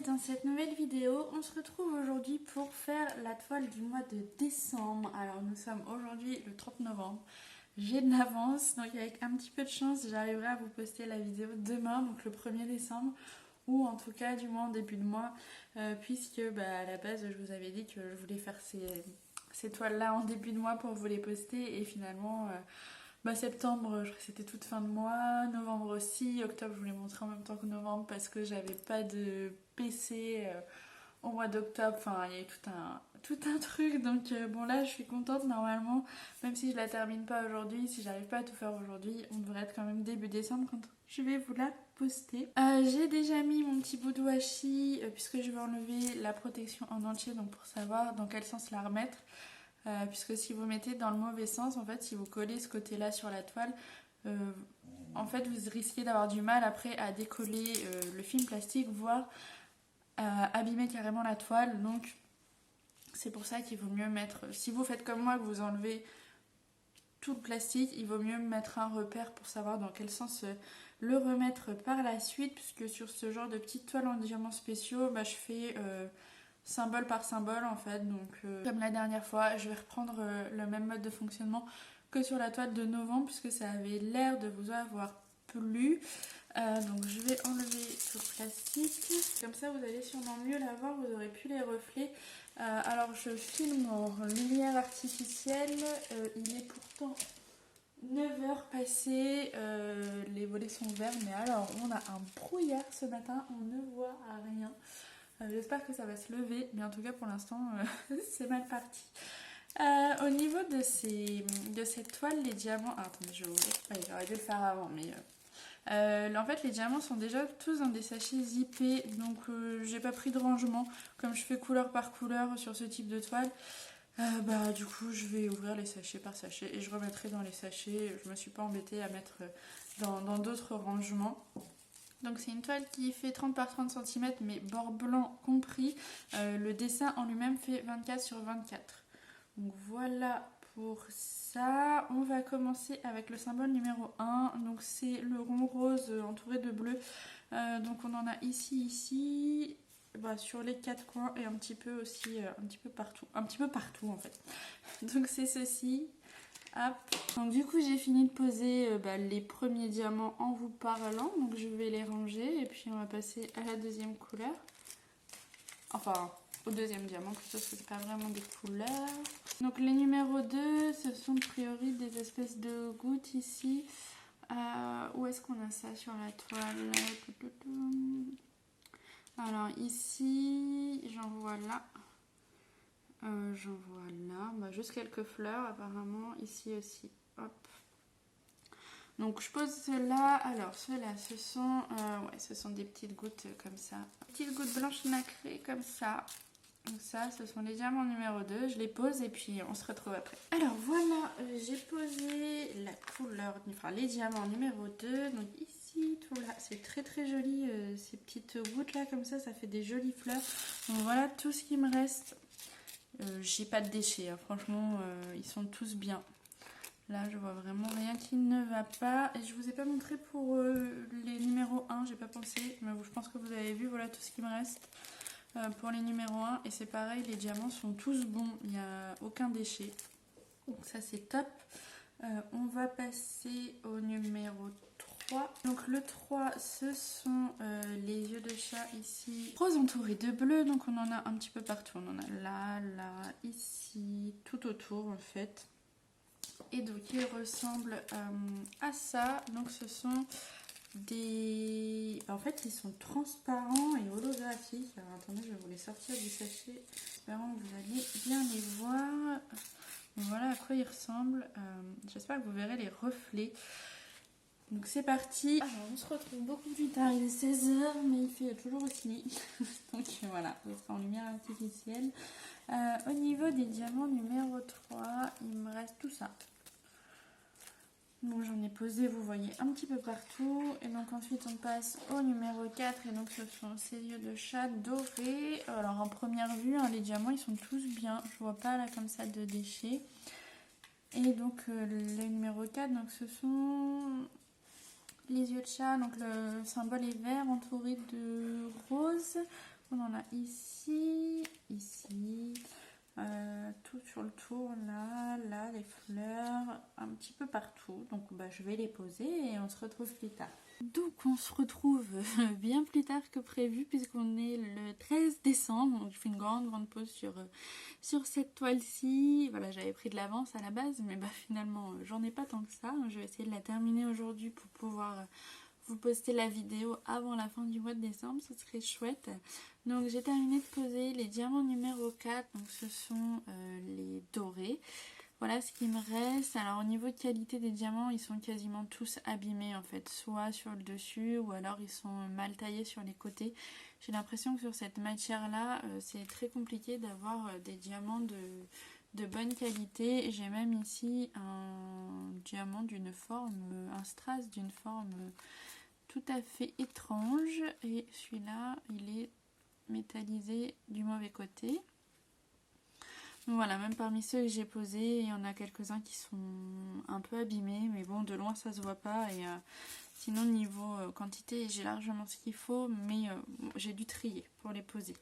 dans cette nouvelle vidéo, on se retrouve aujourd'hui pour faire la toile du mois de décembre. Alors nous sommes aujourd'hui le 30 novembre, j'ai de l'avance, donc avec un petit peu de chance j'arriverai à vous poster la vidéo demain, donc le 1er décembre, ou en tout cas du moins en début de mois, puisque à la base je vous avais dit que je voulais faire ces toiles là en début de mois pour vous les poster, et finalement septembre, je crois que c'était toute fin de mois, novembre aussi, octobre je vous l'ai montré en même temps que novembre parce que j'avais pas de PC au mois d'octobre, enfin il y a eu tout un truc, donc bon là je suis contente normalement, même si je la termine pas aujourd'hui, si j'arrive pas à tout faire aujourd'hui, on devrait être quand même début décembre quand je vais vous la poster. J'ai déjà mis mon petit bout de washi puisque je vais enlever la protection en entier, donc pour savoir dans quel sens la remettre. Puisque si vous mettez dans le mauvais sens, en fait si vous collez ce côté là sur la toile, en fait vous risquez d'avoir du mal après à décoller le film plastique, voire abîmer carrément la toile. Donc c'est pour ça qu'il vaut mieux mettre, si vous faites comme moi que vous enlevez tout le plastique, il vaut mieux mettre un repère pour savoir dans quel sens le remettre par la suite, puisque sur ce genre de petites toiles en diamants spéciaux, je fais symbole par symbole en fait, donc comme la dernière fois je vais reprendre le même mode de fonctionnement que sur la toile de novembre puisque ça avait l'air de vous avoir plu. Donc je vais enlever tout le plastique, comme ça vous allez sûrement mieux la voir, vous aurez plus les reflets. Alors je filme en lumière artificielle, il est pourtant 9h passées, les volets sont verts, mais alors on a un brouillard ce matin, on ne voit rien. J'espère que ça va se lever, mais en tout cas pour l'instant c'est mal parti. Au niveau de cette toile, les diamants... Ah, attendez, je vais ouvrir. Ouais, j'aurais dû le faire avant, mais... en fait les diamants sont déjà tous dans des sachets zippés, donc j'ai pas pris de rangement. Comme je fais couleur par couleur sur ce type de toile, du coup je vais ouvrir les sachets par sachet et je remettrai dans les sachets. Je me suis pas embêtée à mettre dans d'autres rangements. Donc c'est une toile qui fait 30 par 30 cm mais bord blanc compris. Le dessin en lui-même fait 24 sur 24. Donc voilà pour ça. On va commencer avec le symbole numéro 1. Donc c'est le rond rose entouré de bleu. Donc on en a ici, sur les 4 coins et un petit peu aussi, un petit peu partout en fait. Donc c'est ceci. Hop. Donc du coup j'ai fini de poser les premiers diamants en vous parlant, donc je vais les ranger et puis on va passer à la deuxième couleur, enfin au deuxième diamant plutôt, parce que c'est pas vraiment des couleurs. Donc les numéros 2 ce sont a priori des espèces de gouttes ici. Où est-ce qu'on a ça sur la toile? Alors ici j'en vois là. J'en vois là, juste quelques fleurs apparemment, ici aussi, hop. Donc je pose ceux-là, alors ceux-là ce sont des petites gouttes comme ça, petites gouttes blanches nacrées comme ça. Donc ça, ce sont les diamants numéro 2, je les pose et puis on se retrouve après. Alors voilà, j'ai posé la couleur, les diamants numéro 2, donc ici, tout là, c'est très très joli, ces petites gouttes là comme ça fait des jolies fleurs. Donc voilà tout ce qui me reste. J'ai pas de déchets, hein. Franchement ils sont tous bien. Là je vois vraiment rien qui ne va pas. Et je vous ai pas montré pour les numéros 1, j'ai pas pensé, mais je pense que vous avez vu, voilà tout ce qui me reste pour les numéros 1. Et c'est pareil, les diamants sont tous bons, il n'y a aucun déchet, donc ça c'est top. On va passer au numéro 3. Donc le 3 ce sont les yeux de chat ici, rose entouré de bleu, donc on en a un petit peu partout, on en a là, ici, tout autour en fait. Et donc ils ressemblent à ça, donc ce sont des... En fait ils sont transparents et holographiques. Alors attendez, je vais vous les sortir du sachet, espérant que vous allez bien les voir. Voilà à quoi ils ressemblent, j'espère que vous verrez les reflets. Donc c'est parti. Alors on se retrouve beaucoup plus tard, il est 16h mais il fait toujours aussi nuit. Donc voilà, vous serez en lumière artificielle. Au niveau des diamants numéro 3, il me reste tout ça. Donc j'en ai posé, vous voyez, un petit peu partout. Et donc ensuite on passe au numéro 4. Et donc ce sont ces yeux de chat dorés. Alors en première vue, les diamants ils sont tous bien. Je vois pas là comme ça de déchets. Et donc le numéro 4, donc ce sont les yeux de chat. Donc le symbole est vert entouré de rose. On en a ici, ici, tout sur le tour, là, là, les fleurs, un petit peu partout. Donc je vais les poser et on se retrouve plus tard. Donc on se retrouve bien plus tard que prévu puisqu'on est le 13 décembre. Donc je fais une grande pause sur cette toile-ci. Voilà, j'avais pris de l'avance à la base, mais finalement j'en ai pas tant que ça. Je vais essayer de la terminer aujourd'hui pour pouvoir vous poster la vidéo avant la fin du mois de décembre, ce serait chouette. Donc j'ai terminé de poser les diamants numéro 4, donc ce sont les dorés. Voilà ce qui me reste. Alors au niveau de qualité des diamants, ils sont quasiment tous abîmés en fait, soit sur le dessus ou alors ils sont mal taillés sur les côtés. J'ai l'impression que sur cette matière là, c'est très compliqué d'avoir des diamants de bonne qualité. J'ai même ici un diamant d'une forme, un strass d'une forme tout à fait étrange et celui-là il est métallisé du mauvais côté. Donc voilà, même parmi ceux que j'ai posés, il y en a quelques-uns qui sont un peu abîmés, mais bon, de loin ça se voit pas. Et sinon niveau quantité, j'ai largement ce qu'il faut, mais j'ai dû trier pour les poser.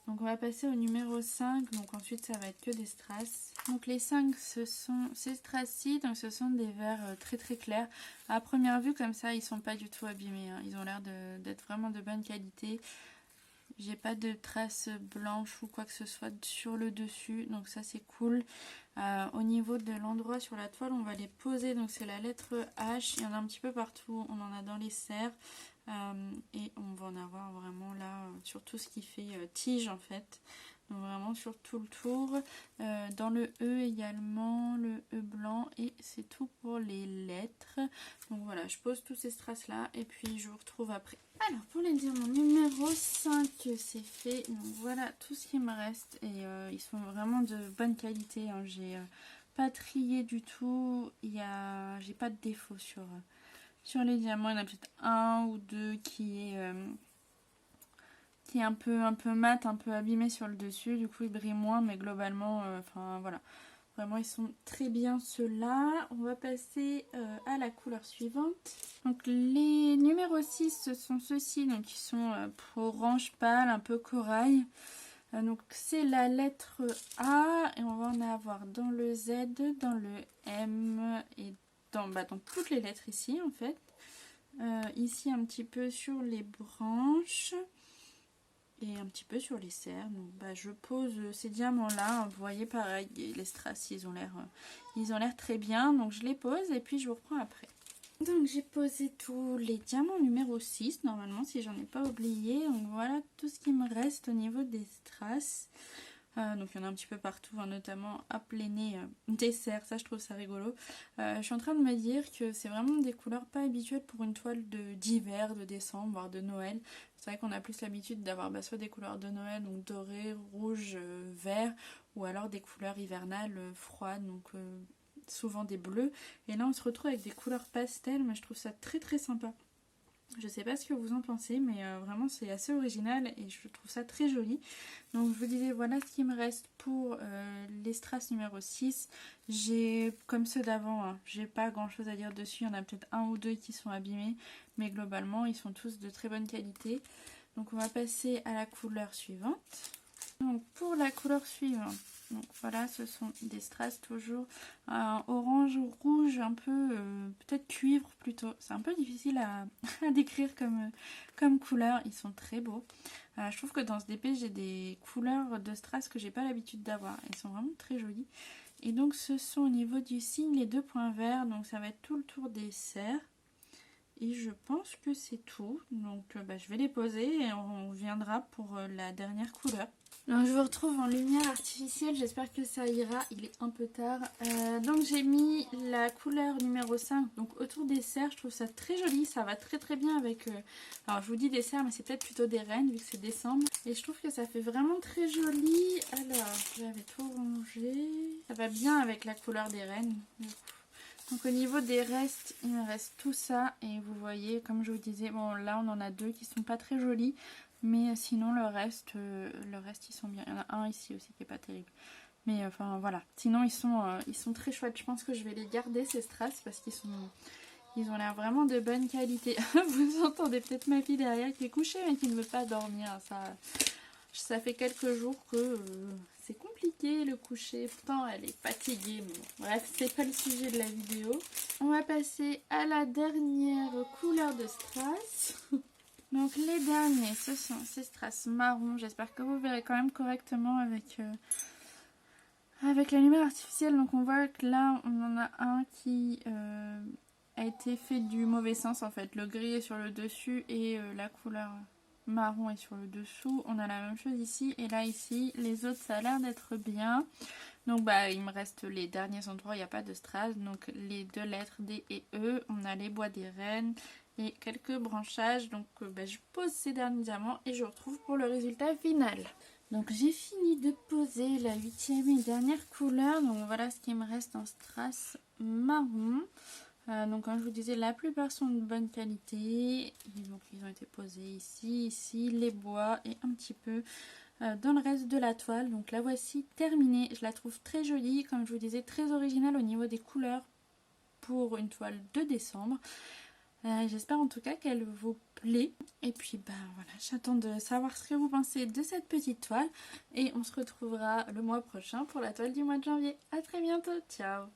Donc on va passer au numéro 5, donc ensuite ça va être que des strass. Donc les 5, ce sont ces strass-ci, donc ce sont des verres très clairs. À première vue comme ça, ils sont pas du tout abîmés, hein. Ils ont l'air d'être vraiment de bonne qualité. J'ai pas de traces blanches ou quoi que ce soit sur le dessus, donc ça c'est cool. Au niveau de l'endroit sur la toile, on va les poser, donc c'est la lettre H, il y en a un petit peu partout, on en a dans les serres. Et on va en avoir vraiment là sur tout ce qui fait tige en fait, donc vraiment sur tout le tour, dans le E également, le E blanc, et c'est tout pour les lettres. Donc voilà, je pose tous ces strass là et puis je vous retrouve après. Alors pour les diamants numéro 5, c'est fait, donc voilà tout ce qui me reste et ils sont vraiment de bonne qualité, hein. J'ai pas trié du tout, j'ai pas de défaut sur les diamants. Il y en a peut-être un ou deux qui est un peu mat, un peu abîmé sur le dessus, du coup il brille moins, mais globalement, enfin voilà, vraiment ils sont très bien ceux-là. On va passer à la couleur suivante. Donc les numéros 6, ce sont ceux-ci, donc qui sont orange pâle, un peu corail. Donc c'est la lettre A et on va en avoir dans le Z, dans le M et dans toutes les lettres ici en fait. Ici un petit peu sur les branches et un petit peu sur les serres. Donc je pose ces diamants là, vous voyez pareil, les strass ils ont l'air très bien, donc je les pose et puis je vous reprends après. Donc j'ai posé tous les diamants numéro 6 normalement si j'en ai pas oublié. Donc voilà tout ce qui me reste au niveau des strass. Donc il y en a un petit peu partout, hein, notamment à plein nez des serres, ça je trouve ça rigolo. Je suis en train de me dire que c'est vraiment des couleurs pas habituelles pour une toile d'hiver, de décembre, voire de Noël. C'est vrai qu'on a plus l'habitude d'avoir soit des couleurs de Noël, donc doré, rouge, vert, ou alors des couleurs hivernales froides, donc souvent des bleus. Et là on se retrouve avec des couleurs pastel, mais je trouve ça très sympa. Je sais pas ce que vous en pensez, mais vraiment c'est assez original et je trouve ça très joli. Donc je vous disais, voilà ce qui me reste pour les strass numéro 6. J'ai, comme ceux d'avant, hein, j'ai pas grand chose à dire dessus. Il y en a peut-être un ou deux qui sont abîmés, mais globalement ils sont tous de très bonne qualité. Donc on va passer à la couleur suivante. Donc pour la couleur suivante, donc voilà, ce sont des strass toujours orange ou rouge, un peu peut-être cuivre plutôt. C'est un peu difficile à décrire comme couleur. Ils sont très beaux. Je trouve que dans ce DP j'ai des couleurs de strass que j'ai pas l'habitude d'avoir. Ils sont vraiment très jolis. Et donc ce sont au niveau du signe les deux points verts. Donc ça va être tout le tour des serres. Et je pense que c'est tout. Donc je vais les poser et on reviendra pour la dernière couleur. Donc je vous retrouve en lumière artificielle, j'espère que ça ira, il est un peu tard. Donc j'ai mis la couleur numéro 5, donc autour des serres, je trouve ça très joli, ça va très bien avec... alors je vous dis des serres, mais c'est peut-être plutôt des rennes, vu que c'est décembre. Et je trouve que ça fait vraiment très joli. Alors, j'avais tout rangé. Ça va bien avec la couleur des rennes, du coup. Donc au niveau des restes, il me reste tout ça. Et vous voyez, comme je vous disais, bon là on en a deux qui sont pas très jolis. Mais sinon le reste ils sont bien. Il y en a un ici aussi qui est pas terrible. Mais enfin voilà. Sinon ils sont très chouettes. Je pense que je vais les garder ces strass parce ils ont l'air vraiment de bonne qualité. Vous entendez peut-être ma fille derrière qui est couchée mais qui ne veut pas dormir. Ça, Ça fait quelques jours que c'est compliqué le coucher, pourtant elle est fatiguée, mais bon, bref, c'est pas le sujet de la vidéo. On va passer à la dernière couleur de strass. Donc les derniers, ce sont ces strass marron. J'espère que vous verrez quand même correctement avec la lumière artificielle. Donc on voit que là, on en a un qui a été fait du mauvais sens en fait. Le gris est sur le dessus et la couleur marron est sur le dessous. On a la même chose ici et là ici. Les autres, ça a l'air d'être bien. Donc bah il me reste les derniers endroits, il n'y a pas de strass. Donc les deux lettres D et E. On a les bois des rennes et quelques branchages. Donc je pose ces derniers diamants et je retrouve pour le résultat final. Donc j'ai fini de poser la 8e et dernière couleur. Donc voilà ce qui me reste en strass marron. Donc comme je vous disais, la plupart sont de bonne qualité. Et donc ils ont été posés ici, les bois et un petit peu dans le reste de la toile. Donc la voici terminée. Je la trouve très jolie, comme je vous disais, très originale au niveau des couleurs pour une toile de décembre. J'espère en tout cas qu'elle vous plaît. Et puis voilà, j'attends de savoir ce que vous pensez de cette petite toile. Et on se retrouvera le mois prochain pour la toile du mois de janvier. A très bientôt, ciao!